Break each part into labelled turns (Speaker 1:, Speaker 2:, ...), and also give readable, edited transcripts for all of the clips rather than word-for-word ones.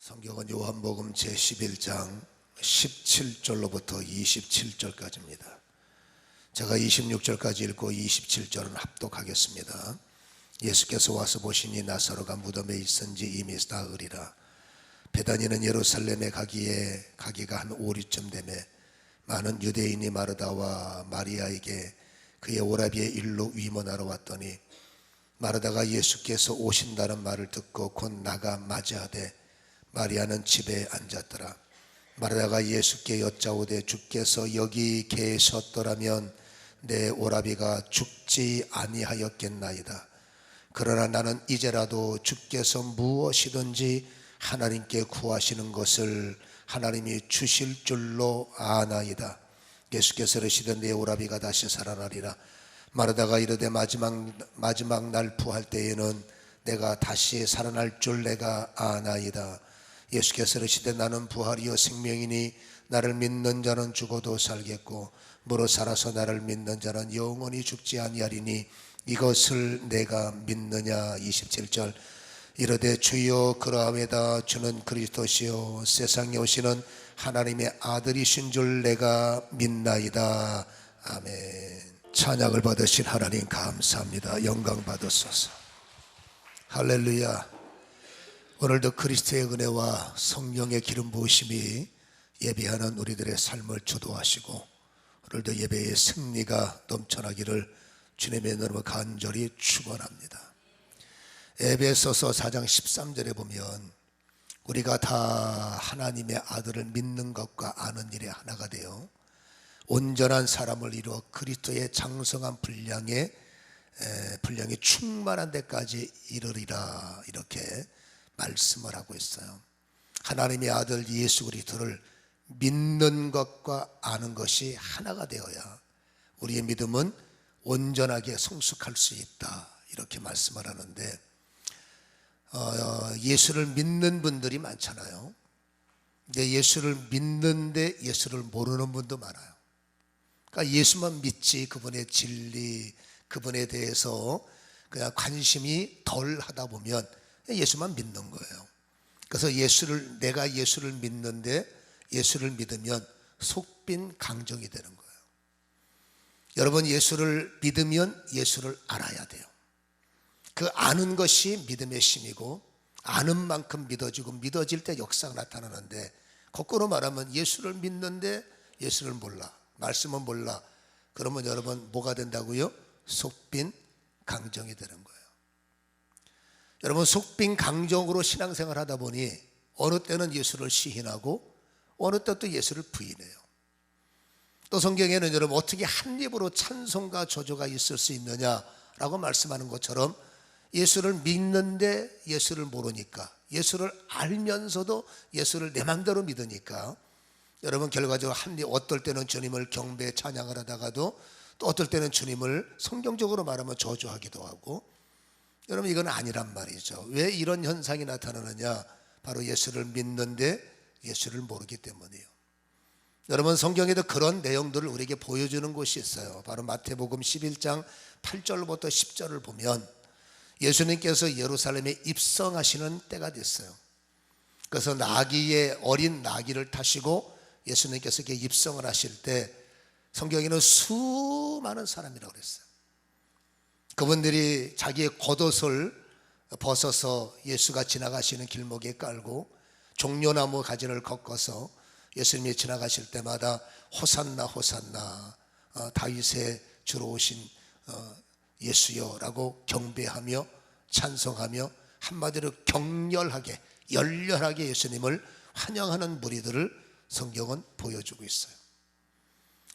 Speaker 1: 성경은 요한복음 제11장 17절로부터 27절까지입니다. 제가 26절까지 읽고 27절은 합독하겠습니다. 예수께서 와서 보시니 나사로가 무덤에 있은지 이미 나으리라. 베다니는 예루살렘에 가기가 한 오리쯤 되매 많은 유대인이 마르다와 마리아에게 그의 오라비의 일로 위문하러 왔더니 마르다가 예수께서 오신다는 말을 듣고 곧 나가 맞이하되 마리아는 집에 앉았더라. 마르다가 예수께 여짜오되 주께서 여기 계셨더라면 내 오라비가 죽지 아니하였겠나이다. 그러나 나는 이제라도 주께서 무엇이든지 하나님께 구하시는 것을 하나님이 주실 줄로 아나이다. 예수께서 이르시되 내 오라비가 다시 살아나리라. 마르다가 이르되 마지막 날 부할 때에는 내가 다시 살아날 줄 내가 아나이다. 예수께서 이르시되 나는 부활이요 생명이니 나를 믿는 자는 죽어도 살겠고 무릇 살아서 나를 믿는 자는 영원히 죽지 아니하리니 이것을 내가 믿느냐. 27절 이르되 주여 그러하매다. 주는 그리스도시요 세상에 오시는 하나님의 아들이신 줄 내가 믿나이다. 아멘. 찬양을 받으신 하나님 감사합니다. 영광 받으소서. 할렐루야. 오늘도 그리스도의 은혜와 성령의 기름 부으심이 예배하는 우리들의 삶을 주도하시고 오늘도 예배의 승리가 넘쳐나기를 주님의 이름으로 간절히 축원합니다. 에베소서 4장 13절에 보면 우리가 다 하나님의 아들을 믿는 것과 아는 일에 하나가 되어 온전한 사람을 이루어 그리스도의 장성한 분량이 충만한 데까지 이르리라, 이렇게 말씀을 하고 있어요. 하나님의 아들 예수 그리스도를 믿는 것과 아는 것이 하나가 되어야 우리의 믿음은 온전하게 성숙할 수 있다, 이렇게 말씀을 하는데 예수를 믿는 분들이 많잖아요. 근데 예수를 믿는데 예수를 모르는 분도 많아요. 그러니까 예수만 믿지 그분의 진리, 그분에 대해서 그냥 관심이 덜 하다 보면 예수만 믿는 거예요. 그래서 내가 예수를 믿는데 예수를 믿으면 속빈 강정이 되는 거예요. 여러분, 예수를 믿으면 예수를 알아야 돼요. 그 아는 것이 믿음의 힘이고 아는 만큼 믿어지고 믿어질 때 역사가 나타나는데, 거꾸로 말하면 예수를 믿는데 예수를 몰라, 말씀은 몰라, 그러면 여러분 뭐가 된다고요? 속빈 강정이 되는 거예요. 여러분, 속빈 강정으로 신앙생활 하다 보니 어느 때는 예수를 시인하고 어느 때 또 예수를 부인해요. 또 성경에는 여러분 어떻게 한 입으로 찬송과 저조가 있을 수 있느냐라고 말씀하는 것처럼 예수를 믿는데 예수를 모르니까, 예수를 알면서도 예수를 내 맘대로 믿으니까 여러분 결과적으로 어떨 때는 주님을 경배 찬양을 하다가도 또 어떨 때는 주님을 성경적으로 말하면 저주하기도 하고, 여러분 이건 아니란 말이죠. 왜 이런 현상이 나타나느냐? 바로 예수를 믿는데 예수를 모르기 때문이에요. 여러분, 성경에도 그런 내용들을 우리에게 보여주는 곳이 있어요. 바로 마태복음 11장 8절부터 10절을 보면 예수님께서 예루살렘에 입성하시는 때가 됐어요. 그래서 어린 나귀를 타시고 예수님께서 이렇게 입성을 하실 때 성경에는 수많은 사람이라고 그랬어요. 그분들이 자기의 겉옷을 벗어서 예수가 지나가시는 길목에 깔고 종려나무 가지를 꺾어서 예수님이 지나가실 때마다 호산나 호산나, 다윗의 주로 오신 예수여 라고 경배하며 찬송하며 한마디로 격렬하게 열렬하게 예수님을 환영하는 무리들을 성경은 보여주고 있어요.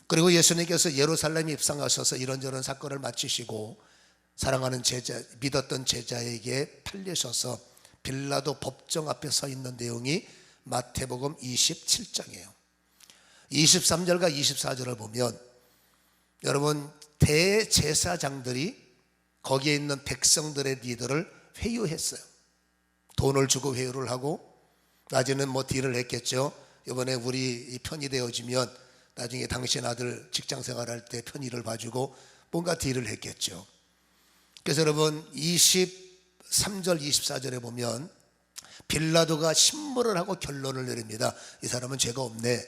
Speaker 1: 그리고 예수님께서 예루살렘에 입성하셔서 이런저런 사건을 마치시고 사랑하는 제자, 믿었던 제자에게 팔리셔서 빌라도 법정 앞에 서 있는 내용이 마태복음 27장이에요. 23절과 24절을 보면 여러분 대제사장들이 거기에 있는 백성들의 리더를 회유했어요. 돈을 주고 회유를 하고, 낮에는 뭐 딜을 했겠죠. 이번에 우리 편이 되어지면 나중에 당신 아들 직장생활할 때 편의를 봐주고 뭔가 딜을 했겠죠. 그래서 여러분 23절 24절에 보면 빌라도가 신문을 하고 결론을 내립니다. 이 사람은 죄가 없네.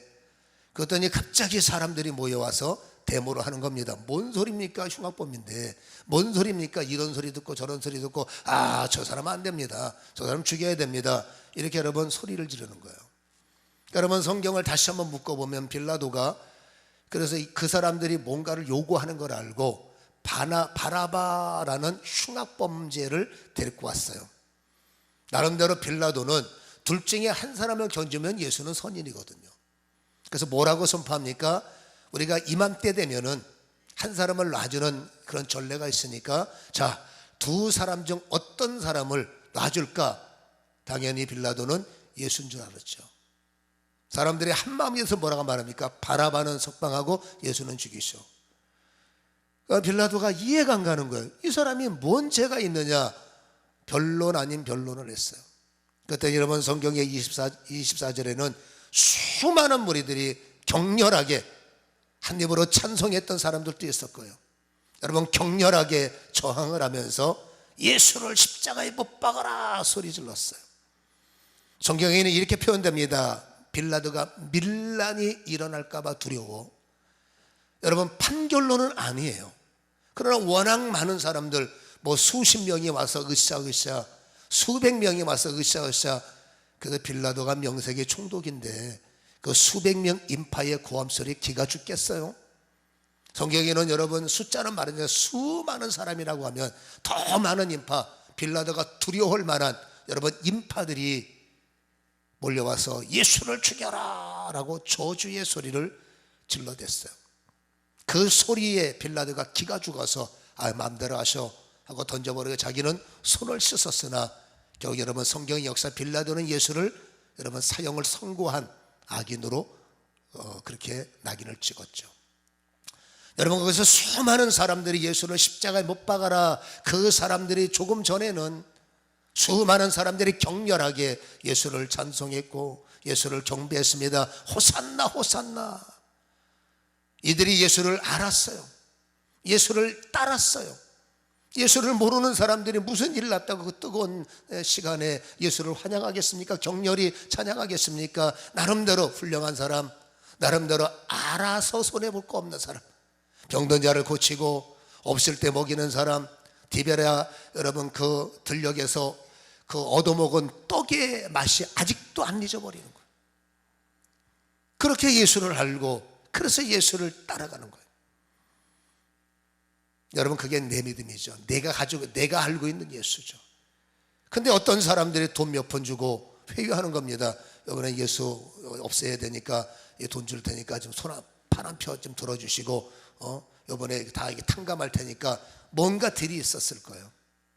Speaker 1: 그랬더니 갑자기 사람들이 모여와서 데모를 하는 겁니다. 뭔 소리입니까? 흉악범인데. 뭔 소리입니까? 이런 소리 듣고 저런 소리 듣고, 아, 저 사람은 안 됩니다. 저 사람 죽여야 됩니다. 이렇게 여러분 소리를 지르는 거예요. 여러분 성경을 다시 한번 묶어보면 빌라도가 그래서 그 사람들이 뭔가를 요구하는 걸 알고 바라바라는 흉악범죄를 데리고 왔어요. 나름대로 빌라도는 둘 중에 한 사람을 견주면 예수는 선인이거든요. 그래서 뭐라고 선포합니까? 우리가 이맘때 되면은 한 사람을 놔주는 그런 전례가 있으니까 자, 두 사람 중 어떤 사람을 놔줄까? 당연히 빌라도는 예수인 줄 알았죠. 사람들이 한 마음에서 뭐라고 말합니까? 바라바는 석방하고 예수는 죽이시오. 그러니까 빌라도가 이해가 안 가는 거예요. 이 사람이 뭔 죄가 있느냐? 변론 아닌 변론을 했어요. 그때 여러분 성경의 24절에는 수많은 무리들이 격렬하게 한 입으로 찬송했던 사람들도 있을 거예요. 여러분 격렬하게 저항을 하면서 예수를 십자가에 못 박아라 소리 질렀어요. 성경에는 이렇게 표현됩니다. 빌라도가 밀란이 일어날까 봐 두려워. 여러분 판결론은 아니에요. 그러나 워낙 많은 사람들 뭐 수십 명이 와서 으쌰으쌰 수백 명이 와서 으쌰으쌰. 그래서 빌라도가 명색이 총독인데 그 수백 명 인파의 고함소리 기가 죽겠어요. 성경에는 여러분 숫자는 말하는데 수많은 사람이라고 하면 더 많은 인파, 빌라도가 두려워할 만한 여러분 인파들이 몰려와서 예수를 죽여라 라고 저주의 소리를 질러댔어요. 그 소리에 빌라도가 기가 죽어서 아 마음대로 하셔 하고 던져버리고 자기는 손을 씻었으나 결국 여러분 성경의 역사 빌라도는 예수를 여러분 사형을 선고한 악인으로 그렇게 낙인을 찍었죠. 여러분 거기서 수많은 사람들이 예수를 십자가에 못 박아라. 그 사람들이 조금 전에는 수많은 사람들이 격렬하게 예수를 찬송했고 예수를 경배했습니다. 호산나 호산나. 이들이 예수를 알았어요. 예수를 따랐어요. 예수를 모르는 사람들이 무슨 일 났다고 그 뜨거운 시간에 예수를 환영하겠습니까? 격렬히 찬양하겠습니까? 나름대로 훌륭한 사람, 나름대로 알아서 손해볼 거 없는 사람, 병든 자를 고치고 없을 때 먹이는 사람, 디베랴 여러분 그 들녘에서 그 얻어먹은 떡의 맛이 아직도 안 잊어버리는 거예요. 그렇게 예수를 알고 그래서 예수를 따라가는 거예요. 여러분 그게 내 믿음이죠. 내가 알고 있는 예수죠. 근데 어떤 사람들이 돈 몇 푼 주고 회유하는 겁니다. 이번에 예수 없애야 되니까 돈 줄 테니까 좀 팔 한 표 좀 들어주시고 이번에 다 이게 탕감할 테니까 뭔가 딜이 있었을 거예요.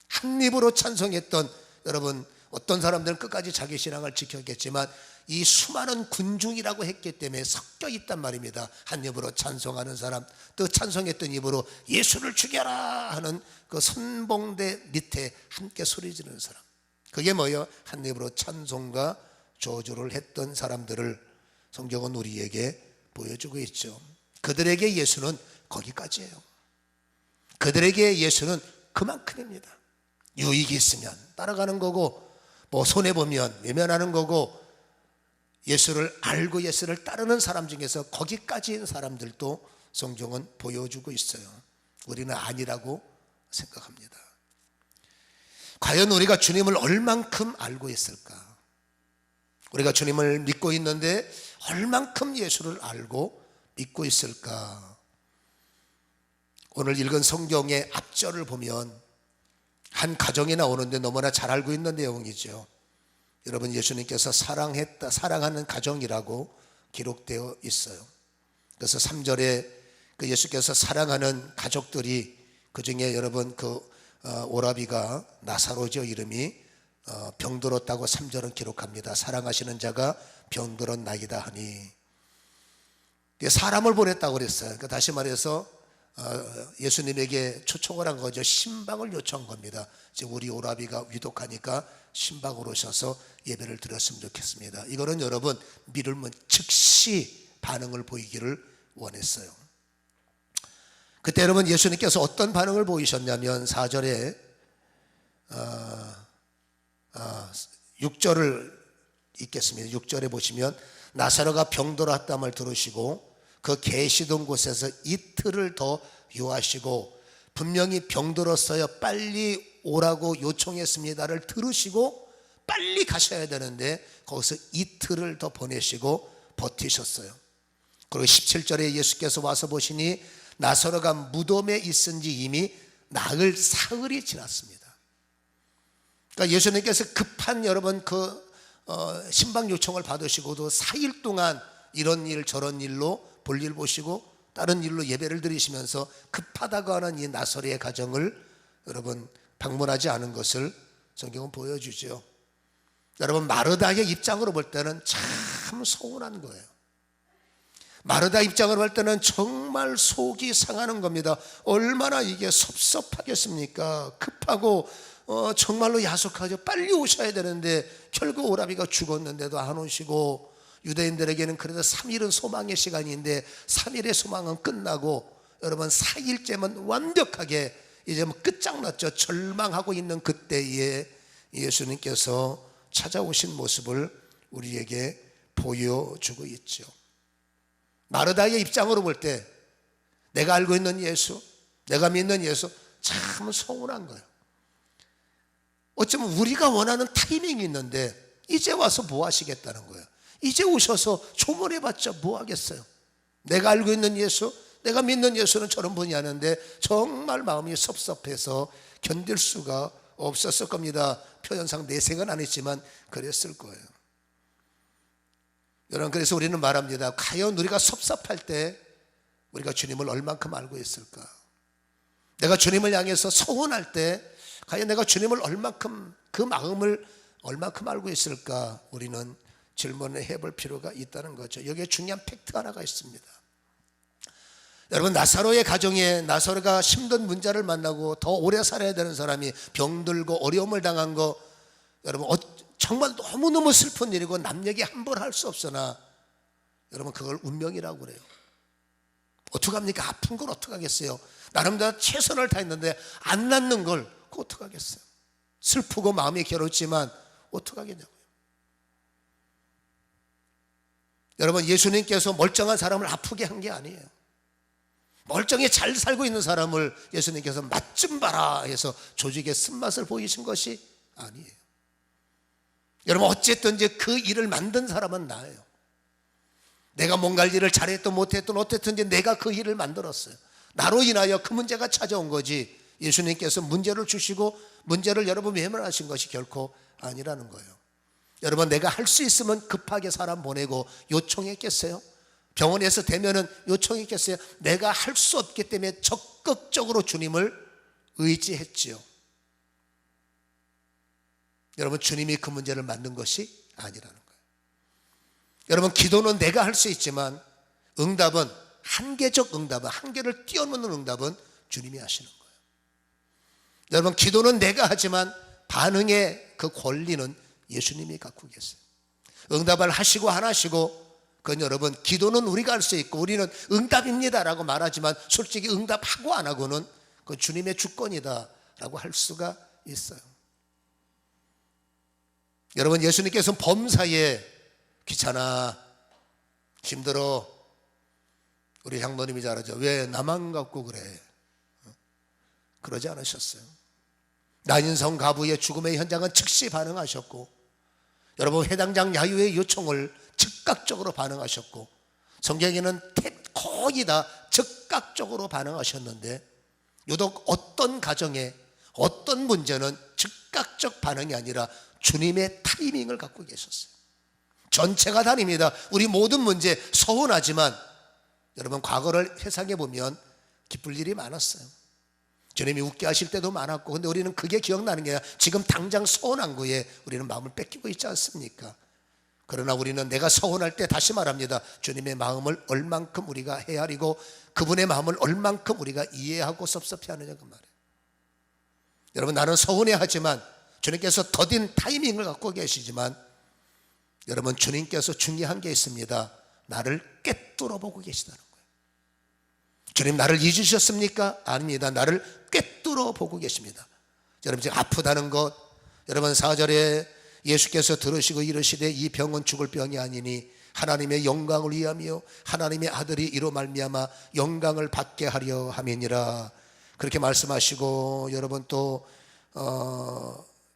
Speaker 1: 한 입으로 찬송했던 여러분 어떤 사람들은 끝까지 자기 신앙을 지켰겠지만 이 수많은 군중이라고 했기 때문에 섞여 있단 말입니다. 한 입으로 찬송하는 사람, 또 찬송했던 입으로 예수를 죽여라 하는 그 선봉대 밑에 함께 소리 지르는 사람. 그게 뭐예요? 한 입으로 찬송과 저주를 했던 사람들을 성경은 우리에게 보여주고 있죠. 그들에게 예수는 거기까지예요. 그들에게 예수는 그만큼입니다. 유익이 있으면 따라가는 거고 뭐 손해보면 외면하는 거고 예수를 알고 예수를 따르는 사람 중에서 거기까지인 사람들도 성경은 보여주고 있어요. 우리는 아니라고 생각합니다. 과연 우리가 주님을 얼만큼 알고 있을까? 우리가 주님을 믿고 있는데 얼만큼 예수를 알고 믿고 있을까? 오늘 읽은 성경의 앞절을 보면 한 가정이 나오는데 너무나 잘 알고 있는 내용이죠. 여러분 예수님께서 사랑하는 가정이라고 기록되어 있어요. 그래서 3절에 그 예수께서 사랑하는 가족들이 그 중에 여러분 오라비가 나사로죠. 이름이 병들었다고 3절은 기록합니다. 사랑하시는 자가 병들었나이다 하니 사람을 보냈다고 그랬어요. 그러니까 다시 말해서 예수님에게 초청을 한 거죠. 신방을 요청한 겁니다. 지금 우리 오라비가 위독하니까 신방으로 오셔서 예배를 드렸으면 좋겠습니다. 이거는 여러분 믿으면 즉시 반응을 보이기를 원했어요. 그때 여러분 예수님께서 어떤 반응을 보이셨냐면 4절에 6절을 읽겠습니다. 6절에 보시면 나사로가 병들었다함을 들으시고 그 계시던 곳에서 이틀을 더 유하시고 분명히 병들었어요, 빨리 오라고 요청했습니다를 들으시고 빨리 가셔야 되는데 거기서 이틀을 더 보내시고 버티셨어요. 그리고 17절에 예수께서 와서 보시니 나사로가 무덤에 있은 지 이미 나흘 사흘이 지났습니다. 그러니까 예수님께서 급한 여러분 신방 요청을 받으시고도 4일 동안 이런 일 저런 일로 볼일 보시고 다른 일로 예배를 드리시면서 급하다고 하는 이 나사로의 가정을 여러분 방문하지 않은 것을 성경은 보여주죠. 여러분 마르다의 입장으로 볼 때는 참 서운한 거예요. 마르다 입장으로 볼 때는 정말 속이 상하는 겁니다. 얼마나 이게 섭섭하겠습니까? 급하고 정말로 야속하죠. 빨리 오셔야 되는데 결국 오라비가 죽었는데도 안 오시고, 유대인들에게는 그래도 3일은 소망의 시간인데 3일의 소망은 끝나고 여러분 4일째면 완벽하게 이제 끝장났죠. 절망하고 있는 그때에 예수님께서 찾아오신 모습을 우리에게 보여주고 있죠. 마르다의 입장으로 볼 때 내가 알고 있는 예수, 내가 믿는 예수 참 서운한 거예요. 어쩌면 우리가 원하는 타이밍이 있는데 이제 와서 뭐 하시겠다는 거예요. 이제 오셔서 조문해봤자 뭐 하겠어요. 내가 알고 있는 예수, 내가 믿는 예수는 저런 분이 하는데 정말 마음이 섭섭해서 견딜 수가 없었을 겁니다. 표현상 내색은 안 했지만 그랬을 거예요. 여러분, 그래서 우리는 말합니다. 과연 우리가 섭섭할 때 우리가 주님을 얼만큼 알고 있을까? 내가 주님을 향해서 서운할 때 과연 내가 주님을 얼만큼, 그 마음을 얼만큼 알고 있을까? 우리는 질문을 해볼 필요가 있다는 거죠. 여기에 중요한 팩트 하나가 있습니다. 여러분, 나사로의 가정에 나사로가 힘든 문제를 만나고 더 오래 살아야 되는 사람이 병들고 어려움을 당한 거, 여러분 정말 너무너무 슬픈 일이고 남 얘기 함부로 할 수 없으나 여러분 그걸 운명이라고 그래요. 어떡합니까? 아픈 걸 어떡하겠어요? 나름대로 최선을 다했는데 안 낫는 걸 그거 어떡하겠어요? 슬프고 마음이 괴롭지만 어떡하겠냐고요. 여러분, 예수님께서 멀쩡한 사람을 아프게 한 게 아니에요. 멀쩡히 잘 살고 있는 사람을 예수님께서 맛 좀 봐라 해서 조직의 쓴맛을 보이신 것이 아니에요. 여러분, 어쨌든 이제 그 일을 만든 사람은 나예요. 내가 뭔가 일을 잘했든 못했든 어쨌든 이제 내가 그 일을 만들었어요. 나로 인하여 그 문제가 찾아온 거지, 예수님께서 문제를 주시고 문제를 여러분 외면하신 것이 결코 아니라는 거예요. 여러분, 내가 할 수 있으면 급하게 사람 보내고 요청했겠어요? 병원에서 되면은 요청했겠어요? 내가 할 수 없기 때문에 적극적으로 주님을 의지했지요. 여러분, 주님이 그 문제를 만든 것이 아니라는 거예요. 여러분, 기도는 내가 할 수 있지만 응답은, 한계적 응답은, 한계를 뛰어넘는 응답은 주님이 하시는 거예요. 여러분, 기도는 내가 하지만 반응의 그 권리는 예수님이 갖고 계세요. 응답을 하시고 안 하시고, 그건 여러분, 기도는 우리가 할 수 있고 우리는 응답입니다 라고 말하지만 솔직히 응답하고 안 하고는 그건 주님의 주권이다 라고 할 수가 있어요. 여러분, 예수님께서는 범사에 귀찮아, 힘들어, 우리 장로님이 잘하죠. 왜 나만 갖고 그래? 그러지 않으셨어요. 나인성 가부의 죽음의 현장은 즉시 반응하셨고, 여러분, 회당장 야유의 요청을 즉각적으로 반응하셨고, 성경에는 거의 다 즉각적으로 반응하셨는데, 유독 어떤 가정에 어떤 문제는 즉각적 반응이 아니라 주님의 타이밍을 갖고 계셨어요. 전체가 다릅니다. 우리 모든 문제 서운하지만 여러분, 과거를 회상해 보면 기쁠 일이 많았어요. 주님이 웃게 하실 때도 많았고, 근데 우리는 그게 기억나는 게 아니라 지금 당장 서운한 거에 우리는 마음을 뺏기고 있지 않습니까? 그러나 우리는 내가 서운할 때, 다시 말합니다, 주님의 마음을 얼만큼 우리가 헤아리고 그분의 마음을 얼만큼 우리가 이해하고 섭섭해하느냐, 그 말이에요. 여러분, 나는 서운해하지만 주님께서 더딘 타이밍을 갖고 계시지만 여러분, 주님께서 중요한 게 있습니다. 나를 꿰뚫어 보고 계시다는 거예요. 주님, 나를 잊으셨습니까? 아닙니다. 나를 꿰뚫어 보고 계십니다. 여러분, 지금 아프다는 것, 여러분 4절에 예수께서 들으시고 이르시되 이 병은 죽을 병이 아니니 하나님의 영광을 위하며 하나님의 아들이 이로 말미암아 영광을 받게 하려 함이니라. 그렇게 말씀하시고, 여러분 또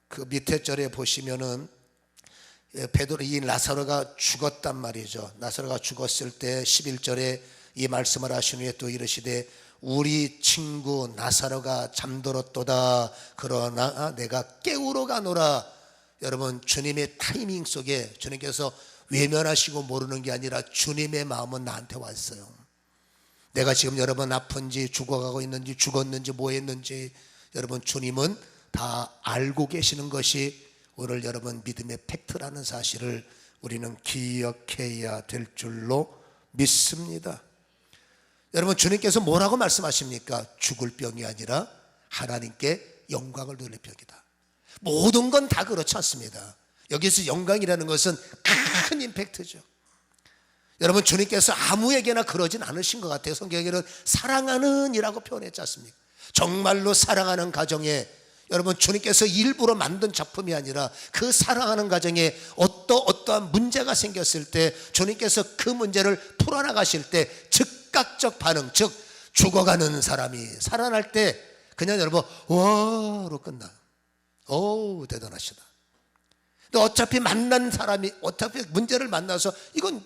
Speaker 1: 그 밑에 절에 보시면은 베드로, 이 나사로가 죽었단 말이죠. 나사로가 죽었을 때 11절에 이 말씀을 하신 후에 또 이르시되 우리 친구 나사로가 잠들었도다. 그러나 내가 깨우러 가노라. 여러분, 주님의 타이밍 속에 주님께서 외면하시고 모르는 게 아니라 주님의 마음은 나한테 왔어요. 내가 지금 여러분 아픈지 죽어가고 있는지 죽었는지 뭐 했는지 여러분 주님은 다 알고 계시는 것이 오늘 여러분 믿음의 팩트라는 사실을 우리는 기억해야 될 줄로 믿습니다. 여러분, 주님께서 뭐라고 말씀하십니까? 죽을 병이 아니라 하나님께 영광을 돌릴 병이다. 모든 건 다 그렇지 않습니다. 여기서 영광이라는 것은 큰 임팩트죠. 여러분, 주님께서 아무에게나 그러진 않으신 것 같아요. 성경에는 사랑하는 이라고 표현했지 않습니까? 정말로 사랑하는 가정에 여러분, 주님께서 일부러 만든 작품이 아니라 그 사랑하는 가정에 어떠한 문제가 생겼을 때 주님께서 그 문제를 풀어나가실 때 즉각적 반응, 즉 죽어가는 사람이 살아날 때 그냥 여러분 와로 끝나요. 오, 대단하시다. 근데 어차피 만난 사람이 어차피 문제를 만나서 이건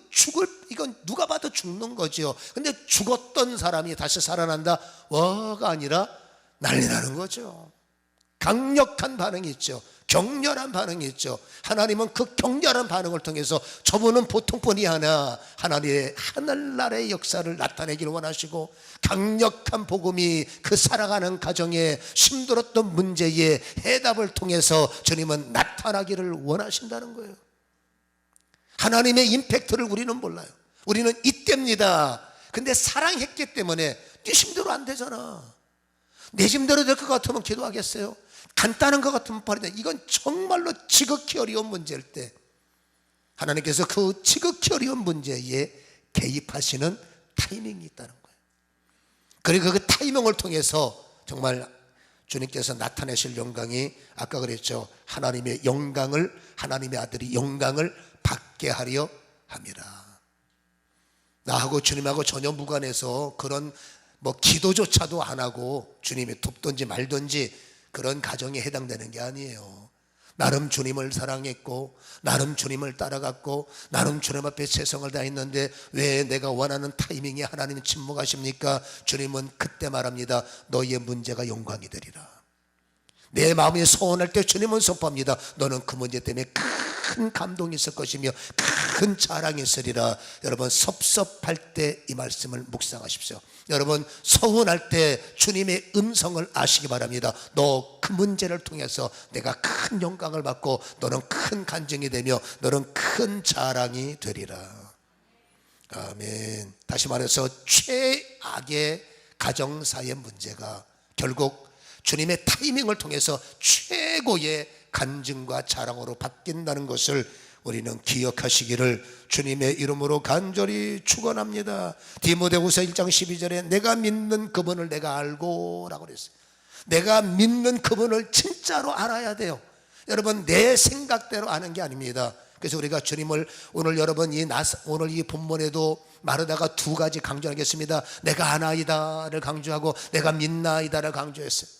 Speaker 1: 누가 봐도 죽는 거지요. 근데 죽었던 사람이 다시 살아난다? 와가 아니라 난리 나는 거죠. 강력한 반응이 있죠. 격렬한 반응이 있죠. 하나님은 그 격렬한 반응을 통해서 저분은 보통뿐이 아니라 하나님의 하늘나라의 역사를 나타내기를 원하시고, 강력한 복음이 그 살아가는 가정에 힘들었던 문제의 해답을 통해서 주님은 나타나기를 원하신다는 거예요. 하나님의 임팩트를 우리는 몰라요. 우리는 이때입니다. 근데 사랑했기 때문에 네 힘대로 안 되잖아. 내 힘대로 될 것 같으면 기도하겠어요? 간단한 것 같으면 버리자. 이건 정말로 지극히 어려운 문제일 때 하나님께서 그 지극히 어려운 문제에 개입하시는 타이밍이 있다는 거예요. 그리고 그 타이밍을 통해서 정말 주님께서 나타내실 영광이, 아까 그랬죠, 하나님의 영광을, 하나님의 아들이 영광을 받게 하려 함이라. 나하고 주님하고 전혀 무관해서 그런 기도조차도 안 하고 주님이 돕든지 말든지 그런 가정에 해당되는 게 아니에요. 나름 주님을 사랑했고 나름 주님을 따라갔고 나름 주님 앞에 최선을 다했는데 왜 내가 원하는 타이밍에 하나님이 침묵하십니까? 주님은 그때 말합니다. 너희의 문제가 영광이 되리라. 내 마음이 서운할 때 주님은 선포합니다. 너는 그 문제 때문에 큰 감동이 있을 것이며 큰 자랑이 있으리라. 여러분, 섭섭할 때 이 말씀을 묵상하십시오. 여러분, 서운할 때 주님의 음성을 아시기 바랍니다. 너 그 문제를 통해서 내가 큰 영광을 받고 너는 큰 간증이 되며 너는 큰 자랑이 되리라. 아멘. 다시 말해서 최악의 가정사의 문제가 결국 주님의 타이밍을 통해서 최고의 간증과 자랑으로 바뀐다는 것을 우리는 기억하시기를 주님의 이름으로 간절히 축원합니다. 디모데후서 1장 12절에 내가 믿는 그분을 내가 알고 라고 그랬어요. 내가 믿는 그분을 진짜로 알아야 돼요. 여러분, 내 생각대로 아는 게 아닙니다. 그래서 우리가 주님을 오늘 여러분 오늘 이 본문에도 마르다가 두 가지 강조하겠습니다. 내가 아나이다를 강조하고 내가 믿나이다를 강조했어요.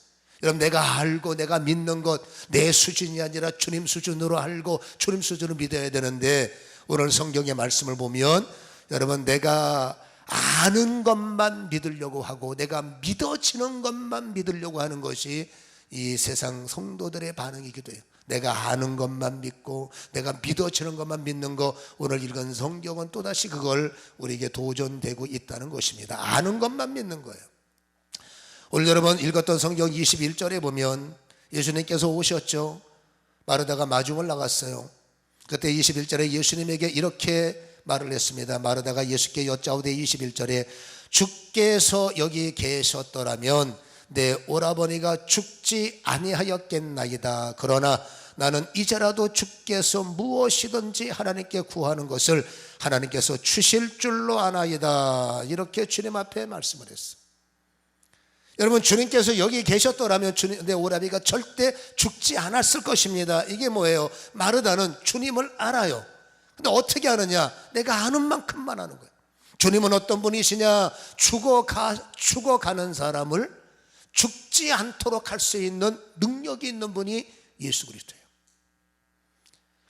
Speaker 1: 여러분, 내가 알고 내가 믿는 것, 내 수준이 아니라 주님 수준으로 알고 주님 수준으로 믿어야 되는데, 오늘 성경의 말씀을 보면 여러분, 내가 아는 것만 믿으려고 하고 내가 믿어지는 것만 믿으려고 하는 것이 이 세상 성도들의 반응이기도 해요. 내가 아는 것만 믿고 내가 믿어지는 것만 믿는 거, 오늘 읽은 성경은 또다시 그걸 우리에게 도전되고 있다는 것입니다. 아는 것만 믿는 거예요. 오늘 여러분 읽었던 성경 21절에 보면 예수님께서 오셨죠. 마르다가 마중을 나갔어요. 그때 21절에 예수님에게 이렇게 말을 했습니다. 마르다가 예수께 여짜오되 21절에 주께서 여기 계셨더라면 내 오라버니가 죽지 아니하였겠나이다. 그러나 나는 이제라도 주께서 무엇이든지 하나님께 구하는 것을 하나님께서 주실 줄로 아나이다. 이렇게 주님 앞에 말씀을 했어요. 여러분, 주님께서 여기 계셨더라면 내 오라비가 절대 죽지 않았을 것입니다. 이게 뭐예요? 마르다는 주님을 알아요. 근데 어떻게 아느냐? 내가 아는 만큼만 아는 거예요. 주님은 어떤 분이시냐? 죽어가는 사람을 죽지 않도록 할 수 있는 능력이 있는 분이 예수 그리스도예요.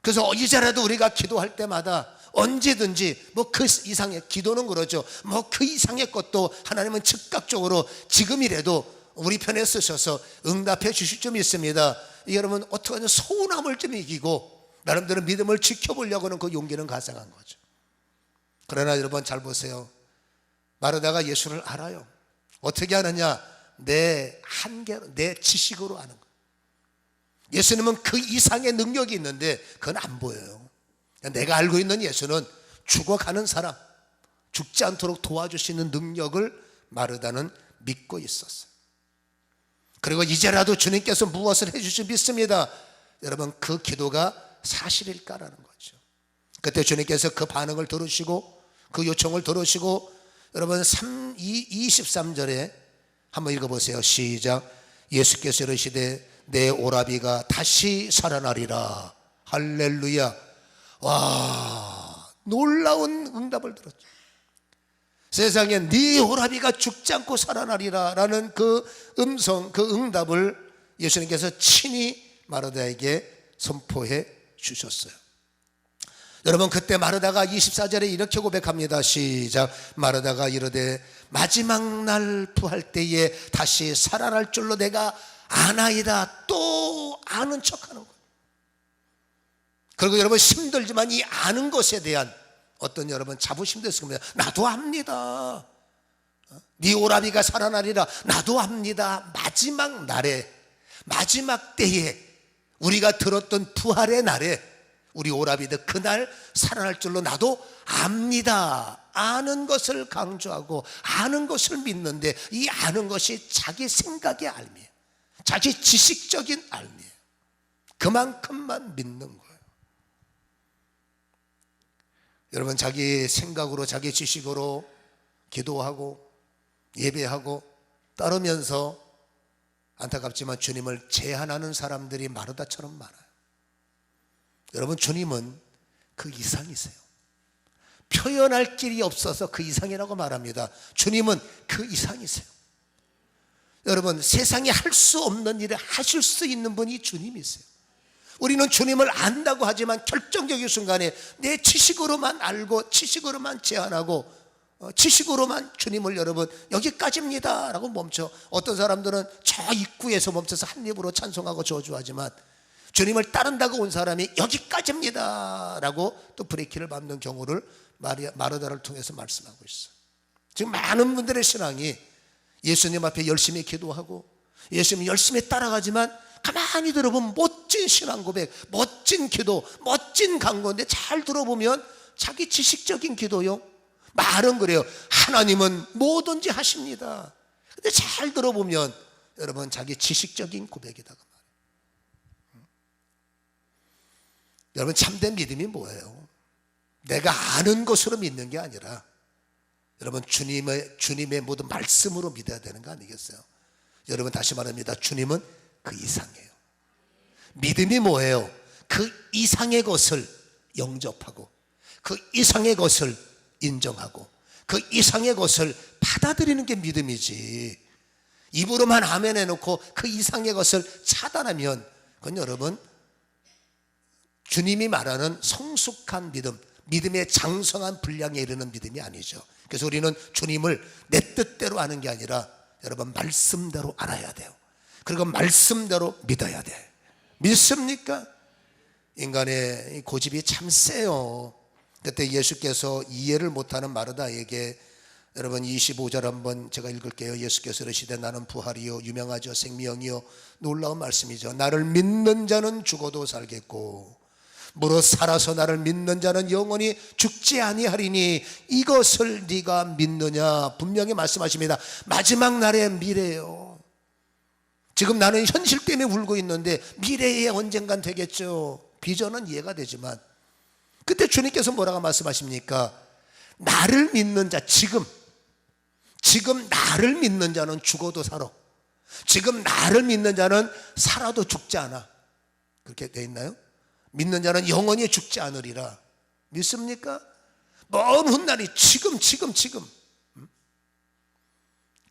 Speaker 1: 그래서 이제라도 우리가 기도할 때마다 언제든지 그 이상의 기도는 그러죠. 그 이상의 것도 하나님은 즉각적으로 지금이라도 우리 편에 쓰셔서 응답해 주실 점 있습니다. 여러분, 어떻게 하면 서운함을 좀 이기고 나름대로 믿음을 지켜보려고 하는 그 용기는 가상한 거죠. 그러나 여러분 잘 보세요. 마르다가 예수를 알아요. 어떻게 아느냐? 내 한계로, 내 지식으로 아는 거예요. 예수님은 그 이상의 능력이 있는데 그건 안 보여요. 내가 알고 있는 예수는 죽어가는 사람, 죽지 않도록 도와주시는 능력을 마르다는 믿고 있었어요. 그리고 이제라도 주님께서 무엇을 해주실 믿습니다. 여러분, 그 기도가 사실일까라는 거죠. 그때 주님께서 그 반응을 들으시고 그 요청을 들으시고, 여러분 23절에 한번 읽어보세요. 시작. 예수께서 이르시되 내 오라비가 다시 살아나리라. 할렐루야. 와, 놀라운 응답을 들었죠. 세상에 네 오라비가 죽지 않고 살아나리라 라는 그 음성, 그 응답을 예수님께서 친히 마르다에게 선포해 주셨어요. 여러분, 그때 마르다가 24절에 이렇게 고백합니다. 시작. 마르다가 이르되 마지막 날 부할 때에 다시 살아날 줄로 내가 아나이다. 또 아는 척하는 거예요. 그리고 여러분, 힘들지만 이 아는 것에 대한 어떤 여러분 자부심도 있을 겁니다. 나도 압니다. 네 오라비가 살아나리라. 나도 압니다. 마지막 날에, 마지막 때에, 우리가 들었던 부활의 날에 우리 오라비들 그날 살아날 줄로 나도 압니다. 아는 것을 강조하고 아는 것을 믿는데, 이 아는 것이 자기 생각의 알미예요. 자기 지식적인 알미예요. 그만큼만 믿는 거예요. 여러분, 자기 생각으로, 자기 지식으로 기도하고 예배하고 따르면서 안타깝지만 주님을 제한하는 사람들이 마르다처럼 많아요. 여러분, 주님은 그 이상이세요. 표현할 길이 없어서 그 이상이라고 말합니다. 주님은 그 이상이세요. 여러분, 세상에 할 수 없는 일을 하실 수 있는 분이 주님이세요. 우리는 주님을 안다고 하지만 결정적인 순간에 내 지식으로만 알고 지식으로만 제한하고 지식으로만 주님을 여러분 여기까지입니다 라고 멈춰. 어떤 사람들은 저 입구에서 멈춰서 한 입으로 찬송하고 저주하지만, 주님을 따른다고 온 사람이 여기까지입니다 라고 또 브레이크를 밟는 경우를 마르다를 통해서 말씀하고 있어요. 지금 많은 분들의 신앙이 예수님 앞에 열심히 기도하고 예수님 열심히 따라가지만 가만히 들어보면 멋진 신앙 고백, 멋진 기도, 멋진 간구인데 잘 들어보면 자기 지식적인 기도요. 말은 그래요. 하나님은 뭐든지 하십니다. 근데 잘 들어보면 여러분 자기 지식적인 고백이다 그 말이에요. 여러분, 참된 믿음이 뭐예요? 내가 아는 것으로 믿는 게 아니라 여러분 주님의 모든 말씀으로 믿어야 되는 거 아니겠어요? 여러분, 다시 말합니다. 주님은 그 이상이에요. 믿음이 뭐예요? 그 이상의 것을 영접하고 그 이상의 것을 인정하고 그 이상의 것을 받아들이는 게 믿음이지, 입으로만 아멘 해놓고 그 이상의 것을 차단하면 그건 여러분 주님이 말하는 성숙한 믿음, 믿음의 장성한 분량에 이르는 믿음이 아니죠. 그래서 우리는 주님을 내 뜻대로 아는 게 아니라 여러분 말씀대로 알아야 돼요. 그리고 말씀대로 믿어야 돼. 믿습니까? 인간의 고집이 참 세요. 그때 예수께서 이해를 못하는 마르다에게 여러분 25절 한번 제가 읽을게요. 예수께서 이르시되 나는 부활이요 유명하죠 생명이요. 놀라운 말씀이죠. 나를 믿는 자는 죽어도 살겠고 무릇 살아서 나를 믿는 자는 영원히 죽지 아니하리니 이것을 네가 믿느냐. 분명히 말씀하십니다. 마지막 날의 미래예요. 지금 나는 현실 때문에 울고 있는데 미래에 언젠간 되겠죠. 비전은 이해가 되지만 그때 주님께서 뭐라고 말씀하십니까? 나를 믿는 자, 지금 지금 나를 믿는 자는 죽어도 살아. 지금 나를 믿는 자는 살아도 죽지 않아. 그렇게 돼 있나요? 믿는 자는 영원히 죽지 않으리라. 믿습니까? 먼 훗날이 지금.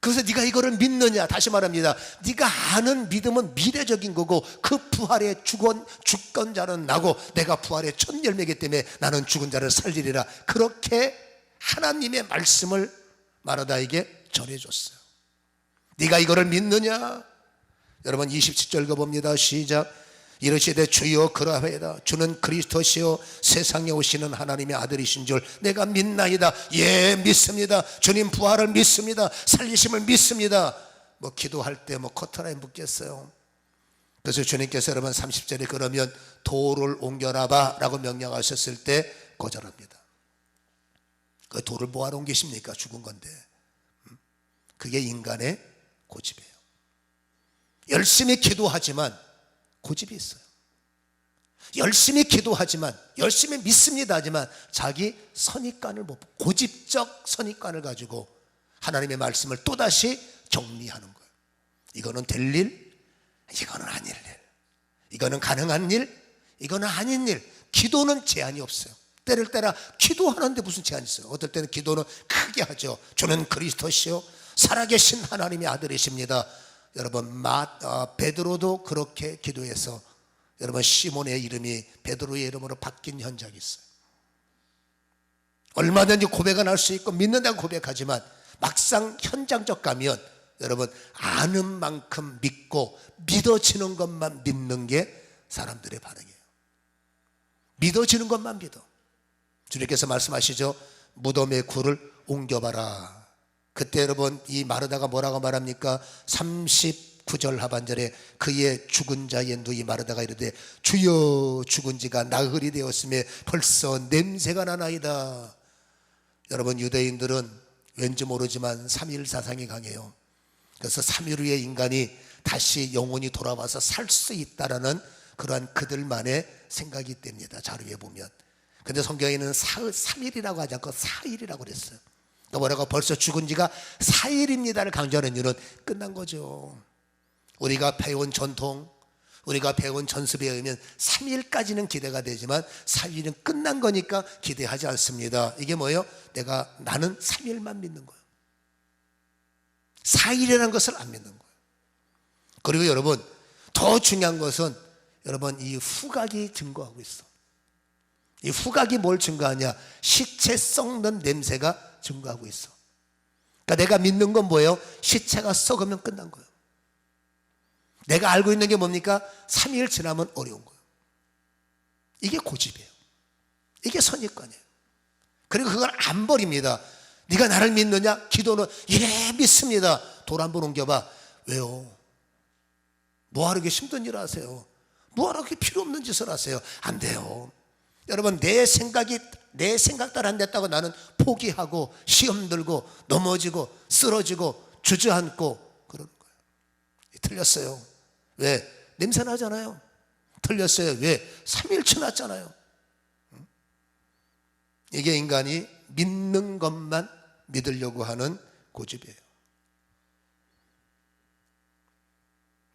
Speaker 1: 그래서 네가 이거를 믿느냐? 다시 말합니다. 네가 아는 믿음은 미래적인 거고, 그 부활의 죽건 자는 나고 내가 부활의 첫 열매이기 때문에 나는 죽은 자를 살리리라. 그렇게 하나님의 말씀을 마르다에게 전해줬어요. 네가 이거를 믿느냐? 여러분 27절 읽어봅니다. 시작. 이르시되 주여 그러하이다. 주는 그리스도시요 세상에 오시는 하나님의 아들이신 줄 내가 믿나이다. 예, 믿습니다. 주님 부활을 믿습니다. 살리심을 믿습니다. 뭐 기도할 때 뭐 커트라인 붙겠어요. 그래서 주님께서 여러분 30절에 그러면 돌을 옮겨놔봐 라고 명령하셨을 때 거절합니다. 그 돌을 뭐하러 옮기십니까? 죽은 건데. 그게 인간의 고집이에요. 열심히 기도하지만 고집이 있어요. 열심히 기도하지만, 열심히 믿습니다 하지만 자기 선입관을 못 보고, 고집적 선입관을 가지고 하나님의 말씀을 또다시 정리하는 거예요. 이거는 될 일, 이거는 아닐 일, 이거는 가능한 일, 이거는 아닌 일. 기도는 제한이 없어요. 때를 따라 기도하는데 무슨 제한이 있어요? 어떨 때는 기도는 크게 하죠. 주는 그리스도시요 살아계신 하나님의 아들이십니다. 여러분 베드로도 그렇게 기도해서 여러분 시몬의 이름이 베드로의 이름으로 바뀐 현장이 있어요. 얼마든지 고백은 할 수 있고 믿는다고 고백하지만 막상 현장적 가면 여러분 아는 만큼 믿고 믿어지는 것만 믿는 게 사람들의 반응이에요. 믿어지는 것만 믿어. 주님께서 말씀하시죠. 무덤의 굴을 옮겨봐라. 그때 여러분 이 마르다가 뭐라고 말합니까? 39절 하반절에 그의 죽은 자의 누이 마르다가 이르되 주여 죽은 지가 나흘이 되었음에 벌써 냄새가 나나이다. 여러분 유대인들은 왠지 모르지만 3일 사상이 강해요. 그래서 3일 후에 인간이 다시 영혼이 돌아와서 살 수 있다라는 그러한 그들만의 생각이 됩니다. 자료에 보면. 근데 성경에는 3일이라고 하지 않고 4일이라고 그랬어요. 뭐라고 벌써 죽은 지가 4일입니다를 강조하는 이유는 끝난 거죠. 우리가 배운 전통, 우리가 배운 전습에 의하면 3일까지는 기대가 되지만 4일은 끝난 거니까 기대하지 않습니다. 이게 뭐예요? 나는 3일만 믿는 거예요. 4일이라는 것을 안 믿는 거예요. 그리고 여러분 더 중요한 것은 여러분 이 후각이 증거하고 있어. 이 후각이 뭘 증거하냐? 시체 썩는 냄새가 증거하고 있어. 그러니까 내가 믿는 건 뭐예요? 시체가 썩으면 끝난 거예요. 내가 알고 있는 게 뭡니까? 3일 지나면 어려운 거예요. 이게 고집이에요. 이게 선입관이에요. 그리고 그걸 안 버립니다. 네가 나를 믿느냐? 기도는 예 믿습니다. 돌 한번 옮겨봐. 왜요? 뭐하러 이렇게 힘든 일을 하세요? 뭐하러 이렇게 필요 없는 짓을 하세요? 안 돼요. 여러분 내 생각 따라 안 됐다고 나는 포기하고 시험 들고 넘어지고 쓰러지고 주저앉고 그러는 거예요. 틀렸어요. 왜? 냄새 나잖아요. 틀렸어요. 왜? 3일 지났잖아요. 이게 인간이 믿는 것만 믿으려고 하는 고집이에요.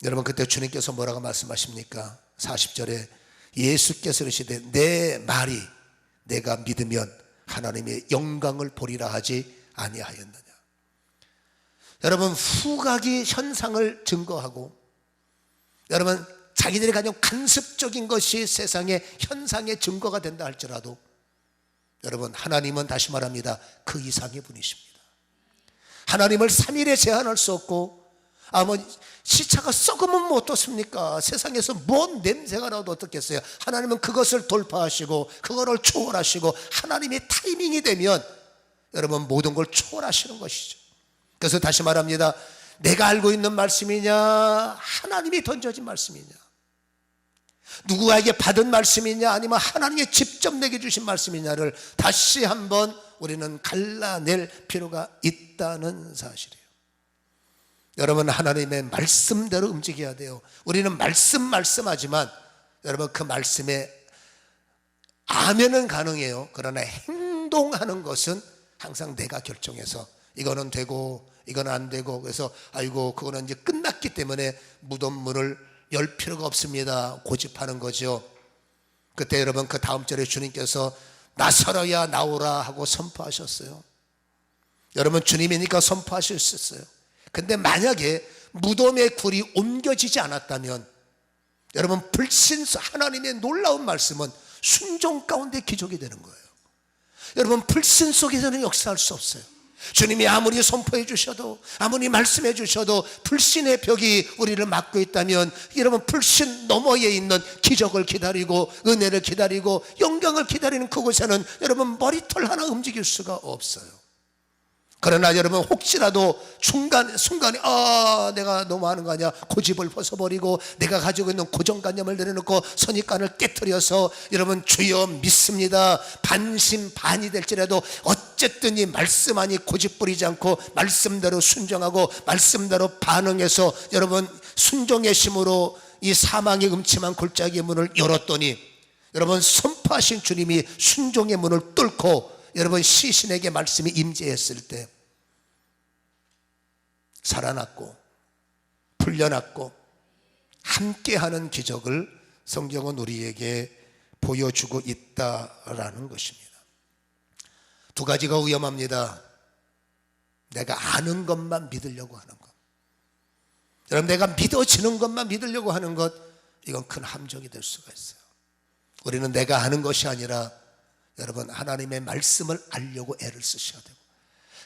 Speaker 1: 여러분 그때 주님께서 뭐라고 말씀하십니까? 40절에 예수께서 이르시되 내 말이 내가 믿으면 하나님의 영광을 보리라 하지 아니하였느냐. 여러분 후각이 현상을 증거하고 여러분 자기들이 가진 간섭적인 것이 세상의 현상의 증거가 된다 할지라도 여러분 하나님은 다시 말합니다. 그 이상의 분이십니다. 하나님을 3일에 제한할 수 없고 시차가 썩으면 뭐 어떻습니까? 세상에서 뭔 냄새가 나도 어떻겠어요? 하나님은 그것을 돌파하시고 그거를 초월하시고 하나님의 타이밍이 되면 여러분 모든 걸 초월하시는 것이죠. 그래서 다시 말합니다. 내가 알고 있는 말씀이냐 하나님이 던져진 말씀이냐, 누구에게 받은 말씀이냐 아니면 하나님이 직접 내게 주신 말씀이냐를 다시 한번 우리는 갈라낼 필요가 있다는 사실이에요. 여러분 하나님의 말씀대로 움직여야 돼요. 우리는 말씀하지만 여러분 그 말씀에 아멘은 가능해요. 그러나 행동하는 것은 항상 내가 결정해서 이거는 되고 이건 안 되고, 그래서 아이고 그거는 이제 끝났기 때문에 무덤 문을 열 필요가 없습니다 고집하는 거죠. 그때 여러분 그 다음 절에 주님께서 나서러야 나오라 하고 선포하셨어요. 여러분 주님이니까 선포하실 수 있어요. 근데 만약에 무덤의 굴이 옮겨지지 않았다면 여러분 불신서 하나님의 놀라운 말씀은 순종 가운데 기적이 되는 거예요. 여러분 불신 속에서는 역사할 수 없어요. 주님이 아무리 선포해 주셔도 아무리 말씀해 주셔도 불신의 벽이 우리를 막고 있다면 여러분 불신 너머에 있는 기적을 기다리고 은혜를 기다리고 영광을 기다리는 그곳에는 여러분 머리털 하나 움직일 수가 없어요. 그러나 여러분 혹시라도 순간에 내가 너무 하는 거 아니야, 고집을 벗어버리고 내가 가지고 있는 고정관념을 내려놓고 선입관을 깨트려서 여러분 주여 믿습니다 반신반의 될지라도 어쨌든 이 말씀 안이 고집 부리지 않고 말씀대로 순종하고 말씀대로 반응해서 여러분 순종의 심으로 이 사망의 음침한 골짜기의 문을 열었더니 여러분 선포하신 주님이 순종의 문을 뚫고 여러분 시신에게 말씀이 임재했을 때 살아났고 풀려났고 함께하는 기적을 성경은 우리에게 보여주고 있다라는 것입니다. 두 가지가 위험합니다. 내가 아는 것만 믿으려고 하는 것, 여러분 내가 믿어지는 것만 믿으려고 하는 것, 이건 큰 함정이 될 수가 있어요. 우리는 내가 아는 것이 아니라 여러분 하나님의 말씀을 알려고 애를 쓰셔야 되고,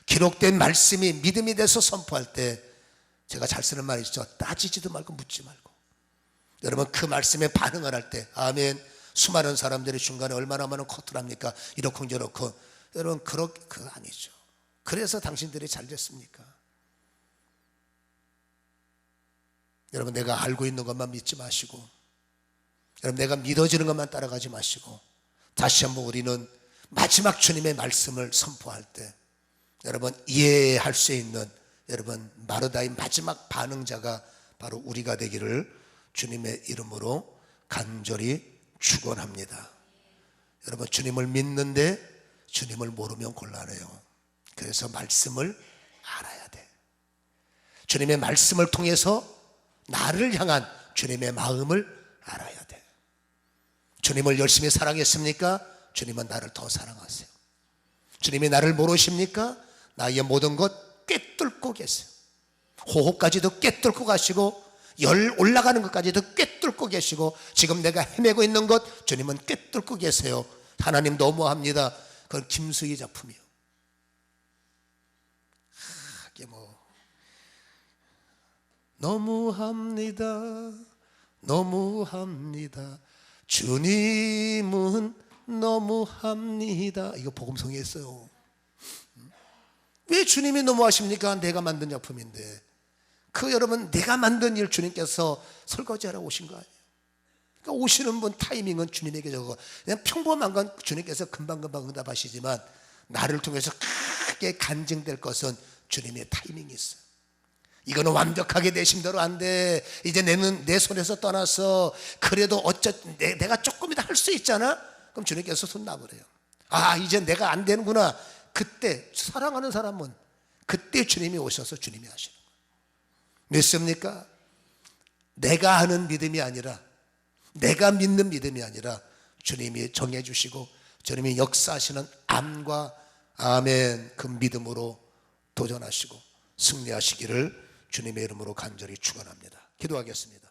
Speaker 1: 기록된 말씀이 믿음이 돼서 선포할 때 제가 잘 쓰는 말이 있죠. 따지지도 말고 묻지 말고, 여러분 그 말씀에 반응을 할 때 아멘. 수많은 사람들이 중간에 얼마나 많은 커트를 합니까? 이렇고 저렇고. 여러분 그거 아니죠. 그래서 당신들이 잘 됐습니까? 여러분 내가 알고 있는 것만 믿지 마시고, 여러분 내가 믿어지는 것만 따라가지 마시고, 다시 한번 우리는 마지막 주님의 말씀을 선포할 때 여러분 이해할 수 있는 여러분 마르다의 마지막 반응자가 바로 우리가 되기를 주님의 이름으로 간절히 축원합니다. 여러분 주님을 믿는데 주님을 모르면 곤란해요. 그래서 말씀을 알아야 돼. 주님의 말씀을 통해서 나를 향한 주님의 마음을 알아야 돼. 주님을 열심히 사랑했습니까? 주님은 나를 더 사랑하세요. 주님이 나를 모르십니까? 나의 모든 것 꿰뚫고 계세요. 호흡까지도 꿰뚫고 가시고 열 올라가는 것까지도 꿰뚫고 계시고 지금 내가 헤매고 있는 것 주님은 꿰뚫고 계세요. 하나님 너무합니다. 그건 김수희 작품이요. 이게 너무합니다. 너무합니다. 주님은 너무합니다. 이거 복음성에 있어요. 왜 주님이 너무하십니까? 내가 만든 작품인데. 여러분 내가 만든 일 주님께서 설거지하러 오신 거 아니에요. 그러니까 오시는 분 타이밍은 주님에게 저거 그냥 평범한 건 주님께서 금방금방 응답하시지만 나를 통해서 크게 간증될 것은 주님의 타이밍이 있어요. 이거는 완벽하게 내 심대로 안 돼. 이제 내 손에서 떠나서 그래도 내가 조금이라도 할 수 있잖아. 그럼 주님께서 손 놔버려요. 이제 내가 안 되는구나. 그때 사랑하는 사람은 그때 주님이 오셔서 주님이 하시는 거예요. 믿습니까? 내가 하는 믿음이 아니라 내가 믿는 믿음이 아니라 주님이 정해주시고 주님이 역사하시는 암과 아멘 그 믿음으로 도전하시고 승리하시기를 주님의 이름으로 간절히 축원합니다. 기도하겠습니다.